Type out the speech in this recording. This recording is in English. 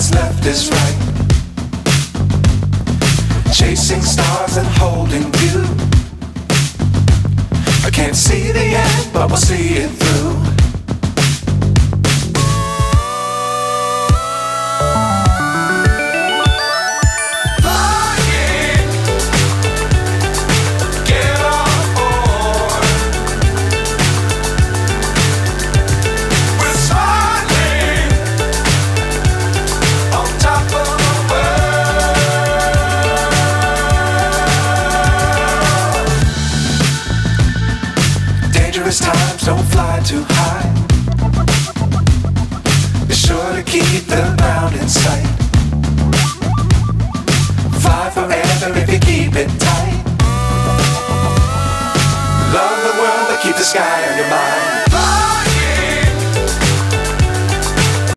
what's left is right. Chasing stars and holding you. I can't see the end, but we'll see it through. Times don't fly too high. Be sure to keep the ground in sight. Fly forever if you keep it tight. Love the world but keep the sky